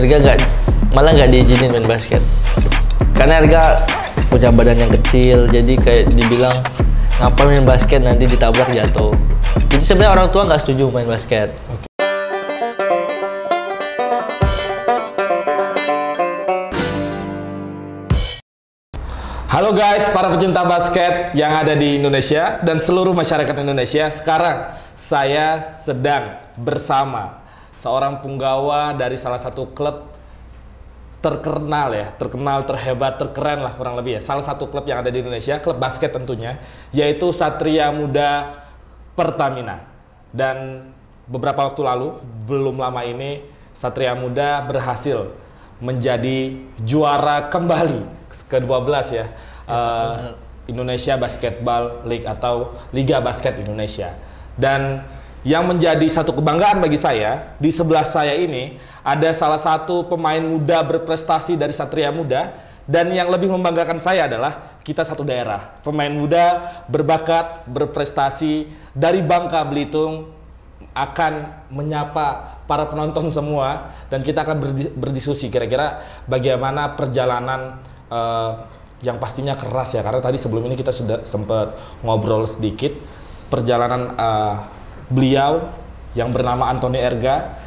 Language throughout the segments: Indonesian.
Erga malah nggak diizinin main basket. Karena Erga punya badan yang kecil, jadi kayak dibilang ngapain main basket, nanti ditabrak jatuh. Jadi sebenarnya orang tua nggak setuju main basket. Halo guys, para pecinta basket yang ada di Indonesia dan seluruh masyarakat Indonesia. Sekarang saya sedang bersama seorang punggawa dari salah satu klub terkenal ya, terhebat, terkeren lah kurang lebih ya. Salah satu klub yang ada di Indonesia, klub basket tentunya, yaitu Satria Muda Pertamina. Dan beberapa waktu lalu, belum lama ini, Satria Muda berhasil menjadi juara kembali ke-12 ya, Indonesia Basketball League atau Liga Basket Indonesia. Dan yang menjadi satu kebanggaan bagi saya, di sebelah saya ini ada salah satu pemain muda berprestasi dari Satria Muda, dan yang lebih membanggakan saya adalah kita satu daerah, pemain muda berbakat, berprestasi dari Bangka Belitung akan menyapa para penonton semua, dan kita akan berdiskusi kira-kira bagaimana perjalanan yang pastinya keras ya, karena tadi sebelum ini kita sudah sempat ngobrol sedikit perjalanan beliau yang bernama Anthony Erga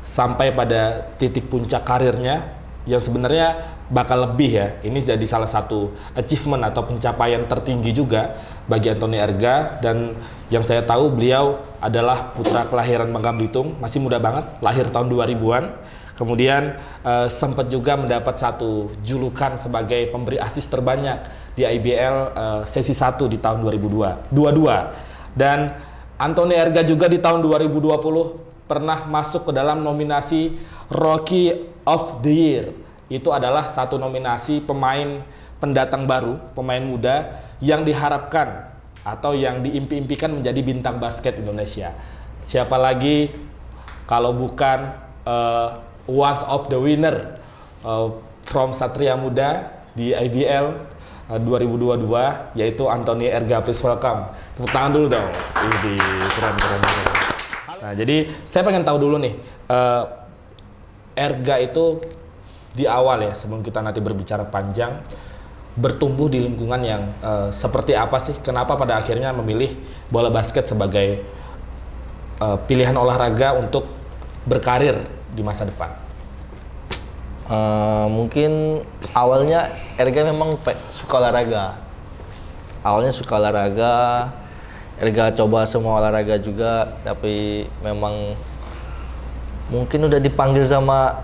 sampai pada titik puncak karirnya yang sebenarnya bakal lebih ya. Ini jadi salah satu achievement atau pencapaian tertinggi juga bagi Anthony Erga, dan yang saya tahu beliau adalah putra kelahiran Bangka Belitung, masih muda banget, lahir tahun 2000-an. Kemudian sempat juga mendapat satu julukan sebagai pemberi assist terbanyak di IBL sesi 1 di tahun 2022. Dan Anthony Erga juga di tahun 2020 pernah masuk ke dalam nominasi Rookie of the Year. Itu adalah satu nominasi pemain pendatang baru, pemain muda yang diharapkan atau yang diimpi-impikan menjadi bintang basket Indonesia. Siapa lagi kalau bukan one of the winner from Satria Muda di IBL 2022, yaitu Anthony Erga. Please welcome. Tepuk tangan dulu dong. Ini keren. Nah, jadi saya pengen tahu dulu nih, Erga itu di awal ya, sebelum kita nanti berbicara panjang, bertumbuh di lingkungan yang seperti apa sih? Kenapa pada akhirnya memilih bola basket sebagai pilihan olahraga untuk berkarir di masa depan? Mungkin awalnya Erga memang suka olahraga. Awalnya suka olahraga, Erga coba semua olahraga juga, tapi memang mungkin udah dipanggil sama,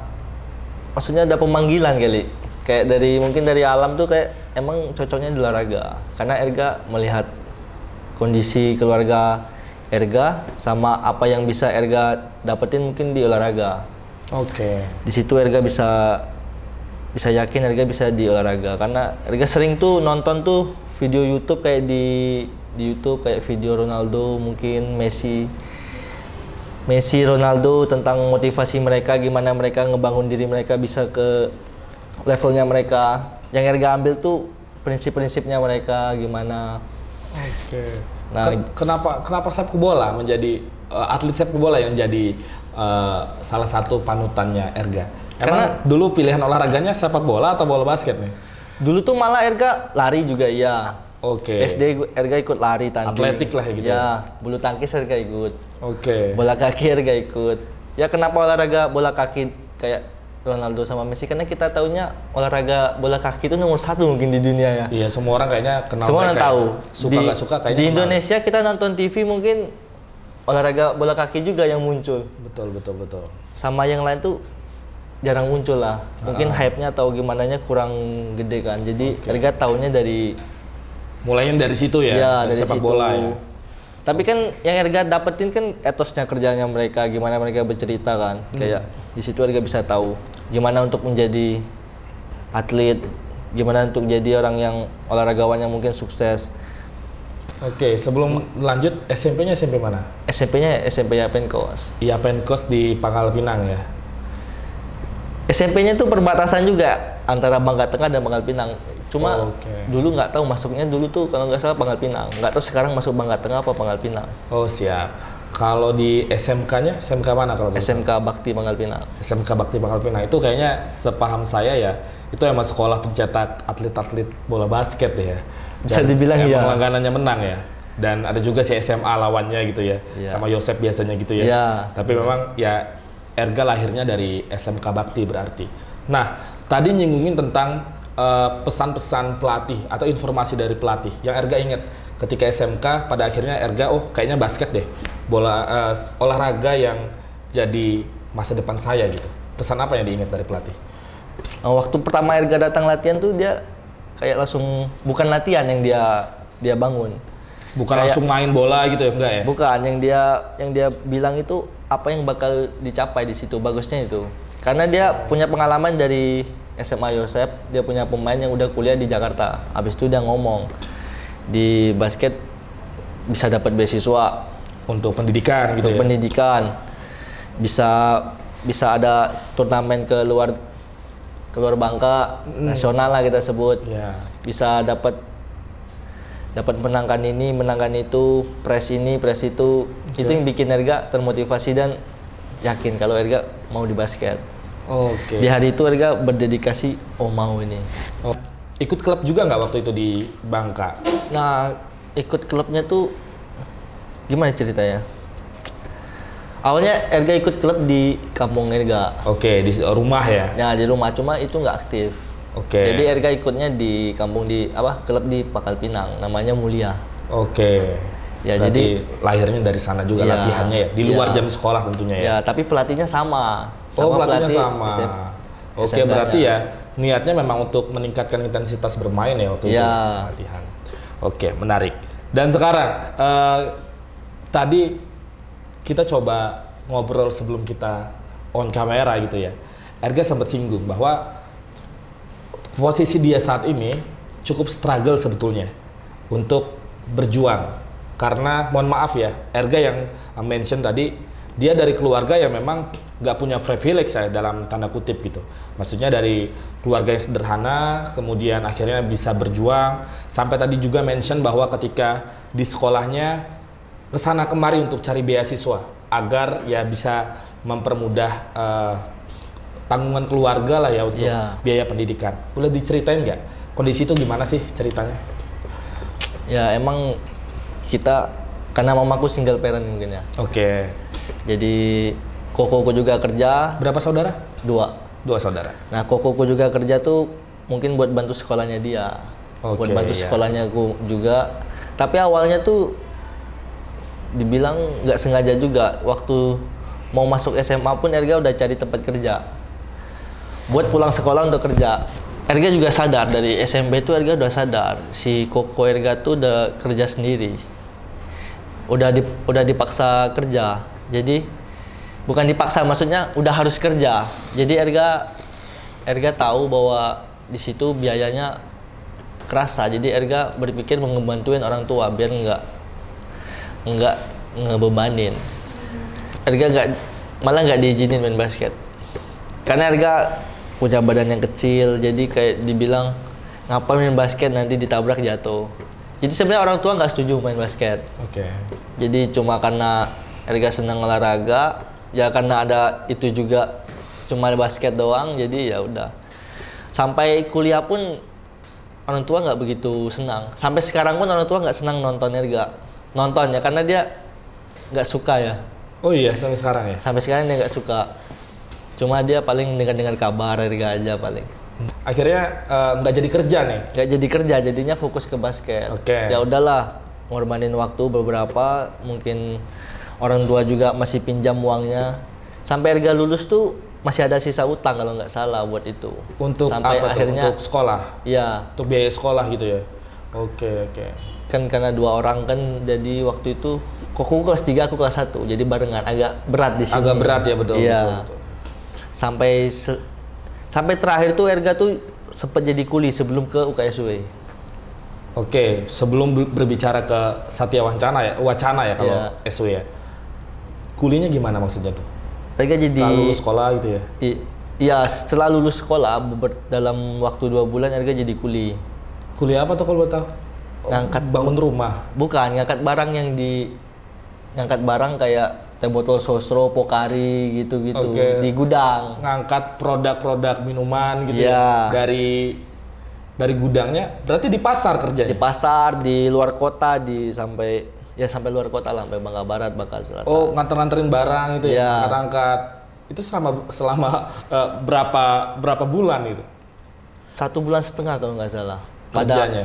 maksudnya ada pemanggilan kali. Kayak mungkin dari alam tuh kayak emang cocoknya di olahraga. Karena Erga melihat kondisi keluarga Erga sama apa yang bisa Erga dapetin mungkin di olahraga. Oke. Di situ Erga bisa yakin Erga bisa di olahraga, karena Erga sering tuh nonton tuh video YouTube kayak di YouTube kayak video Ronaldo, mungkin Messi, Ronaldo, tentang motivasi mereka, gimana mereka ngebangun diri mereka bisa ke levelnya mereka. Yang Erga ambil tuh prinsip-prinsipnya mereka gimana. Oke. Nah, kenapa sepak bola menjadi atlet sepak bola yang jadi salah satu panutannya Erga? Karena dulu pilihan olahraganya sepak bola atau bola basket nih? Dulu tuh malah Erga lari juga iya. Oke. SD Erga ikut lari tanding. Atletik lah ya gitu. Ya, bulu tangkis Erga ikut. Oke. Bola kaki Erga ikut. Ya kenapa olahraga bola kaki kayak Ronaldo sama Messi? Karena kita taunya olahraga bola kaki itu nomor 1 mungkin di dunia ya. Iya, semua orang kayaknya kenal. Semua orang tahu. Suka nggak suka kayaknya. Di Indonesia kita nonton TV mungkin olahraga bola kaki juga yang muncul. Betul. Sama yang lain tuh jarang muncul lah. Mungkin hype-nya atau gimananya kurang gede kan. Jadi Erga taunya mulainya dari situ ya, ya dari sepak situ. bola ya. Tapi kan yang Erga dapetin kan etosnya kerjanya mereka, gimana mereka bercerita kan. Kayak di situ Erga bisa tahu gimana untuk menjadi atlet, gimana untuk jadi orang yang olahragawan yang mungkin sukses. Oke, sebelum lanjut, SMP-nya SMP mana? SMP-nya SMP Yapenkos. Yapenkos di Pangkal Pinang ya. SMP-nya tuh perbatasan juga antara Bangka Tengah dan Pangkal Pinang. Cuma dulu nggak tahu masuknya dulu tuh kalau nggak salah Pangkal Pinang. Nggak tahu sekarang masuk Bangka Tengah apa Pangkal Pinang. Oh siap. Kalau di SMK-nya, SMK mana kalau boleh tahu? SMK Bakti Pangkal Pinang. SMK Bakti Pangkal Pinang itu kayaknya sepaham saya ya, itu emang sekolah pencetak atlet-atlet bola basket ya. Bisa dibilang emang iya. langganannya menang ya. Dan ada juga si SMA lawannya gitu ya, Iya. sama Yosep biasanya gitu ya. Iya. Tapi memang ya Erga lahirnya dari SMK Bakti berarti. Nah, tadi nyinggungin tentang pesan-pesan pelatih atau informasi dari pelatih yang Erga inget ketika SMK. Pada akhirnya Erga, oh kayaknya basket deh, bola olahraga yang jadi masa depan saya gitu. Pesan apa yang diingat dari pelatih? Waktu pertama Erga datang latihan tuh dia kayak langsung, bukan latihan yang dia bangun. Bukan Kayak- langsung main bola gitu ya, enggak ya? Bukan, yang dia bilang itu apa yang bakal dicapai di situ, bagusnya itu. Karena dia punya pengalaman dari SMA Yosep, dia punya pemain yang udah kuliah di Jakarta. Habis itu dia ngomong, di basket bisa dapat beasiswa Untuk pendidikan gitu untuk ya? pendidikan. Bisa ada turnamen ke luar Bangka, nasional lah kita sebut. Ya. Bisa dapat menangkan ini, menangkan itu, press ini, press itu. Itu yang bikin Erga termotivasi dan yakin kalau Erga mau di basket. Oke. Di hari itu Erga berdedikasi, oh mau ini. Oh. Ikut klub juga nggak waktu itu di Bangka? Nah, ikut klubnya tuh gimana ceritanya? Awalnya Erga ikut klub di kampung Erga. Oke, di rumah ya? Ya di rumah, cuma itu nggak aktif. Oke. Jadi Erga ikutnya di kampung klub di Pangkal Pinang, namanya Mulia. Oke. Ya, Berarti lahirnya dari sana juga Ya, latihannya ya? Di luar ya. jam sekolah tentunya ya? Ya, tapi pelatihnya sama. Oh, pelatihnya pelatih sama. Oke, SMK-nya. berarti ya niatnya memang untuk meningkatkan intensitas bermain ya waktu itu Ya. latihan. Oke, menarik. Dan sekarang tadi kita coba ngobrol sebelum kita on kamera gitu ya. Erga sempat singgung bahwa posisi dia saat ini cukup struggle sebetulnya untuk berjuang. Karena mohon maaf ya, Erga yang mention tadi, dia dari keluarga yang memang nggak punya privilege ya dalam tanda kutip gitu. Maksudnya dari keluarga yang sederhana, kemudian akhirnya bisa berjuang. Sampai tadi juga mention bahwa ketika di sekolahnya kesana kemari untuk cari beasiswa agar ya bisa mempermudah tanggungan keluarga lah ya untuk Iya. biaya pendidikan. Boleh diceritain nggak kondisi itu gimana sih ceritanya? Ya emang kita karena mamaku single parent mungkin ya. Oke. Jadi kokoku juga kerja, Berapa saudara? 2. 2 saudara. Nah, kokoku juga kerja tuh mungkin buat bantu sekolahnya dia. Oke, Buat bantu iya. sekolahnya aku juga. Tapi awalnya tuh dibilang nggak sengaja juga. Waktu mau masuk SMA pun Erga udah cari tempat kerja. Buat pulang sekolah untuk kerja. Erga juga sadar dari SMP tuh Erga udah sadar si koko Erga tuh udah kerja sendiri. Udah dipaksa kerja. Jadi bukan dipaksa, maksudnya udah harus kerja. Jadi Erga tahu bahwa di situ biayanya kerasa. Jadi Erga berpikir mau ngebantuin orang tua biar nggak ngebebanin. Erga malah nggak diizinin main basket. Karena Erga punya badan yang kecil, jadi kayak dibilang ngapain main basket nanti ditabrak jatuh. Jadi sebenarnya orang tua nggak setuju main basket. Oke. Jadi cuma karena Erga senang olahraga, ya karena ada itu juga cuma basket doang, jadi ya udah. Sampai kuliah pun orang tua nggak begitu senang. Sampai sekarang pun orang tua nggak senang nonton Erga. Nonton ya karena dia nggak suka ya. Oh iya, sampai sekarang ya? Sampai sekarang dia nggak suka. Cuma dia paling dengar kabar Erga aja paling. Akhirnya nggak jadi kerja nih? Nggak jadi kerja, jadinya fokus ke basket. Oke. Ya udahlah, ngorbanin waktu beberapa, mungkin orang tua juga masih pinjam uangnya. Sampai Erga lulus tuh masih ada sisa utang kalau nggak salah buat itu. Untuk sampai apa akhirnya, tuh? Untuk sekolah? ya Untuk biaya sekolah gitu ya? Oke. kan karena 2 orang kan, jadi waktu itu koko kelas 3, aku kelas 1, jadi barengan agak berat di sini. Agak berat ya, betul. Iya. betul. Sampai terakhir tuh Erga tuh sempat jadi kuli sebelum ke UKSW. Oke, sebelum berbicara ke Satya Wacana ya kalau Iya. SW ya. Kuliahnya gimana maksudnya tuh? Erga jadi Setelah lulus sekolah gitu ya? Iya, setelah lulus sekolah dalam waktu 2 bulan Erga jadi kuli. Kuliah apa tuh kalau boleh tahu? Ngangkat bangun rumah. Bukan, ngangkat barang yang ngangkat barang kayak teh botol sosro, Pocari gitu-gitu Oke. di gudang. Ngangkat produk-produk minuman gitu Iya. ya dari gudangnya, berarti di pasar kerjanya. Di pasar, di luar kota, sampai luar kota lah, sampai Bangka Barat, Bangka Selatan. Oh, nganter-nganterin barang itu Iya. ya, angkat-angkat. Itu selama berapa bulan itu? 1,5 bulan kalau nggak salah. Kerjanya?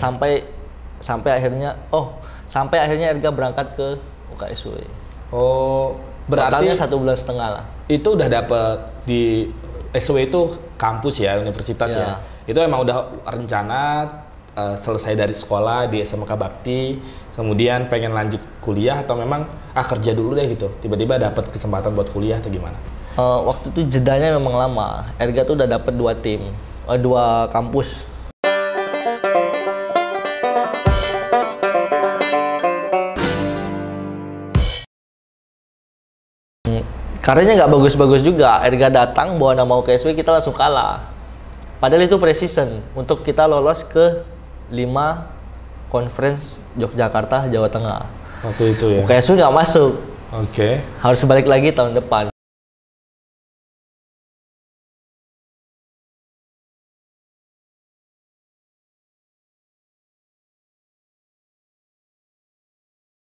Sampai akhirnya Erga berangkat ke UKSW. Oh, berarti Totalnya 1,5 bulan lah. itu udah dapet di SW itu kampus ya, universitas Iya. ya. Itu emang udah rencana selesai dari sekolah di SMK Bakti, kemudian pengen lanjut kuliah atau memang kerja dulu deh gitu. Tiba-tiba dapat kesempatan buat kuliah atau gimana? Waktu itu jedanya memang lama. Erga tuh udah dapet 2 kampus. Karirnya nggak bagus-bagus juga. Erga datang bawa nama UKSW, kita langsung kalah. Padahal itu pre-season untuk kita lolos ke 5 conference Yogyakarta, Jawa Tengah. Waktu itu ya. UKSW nggak masuk. Oke. Harus balik lagi tahun depan.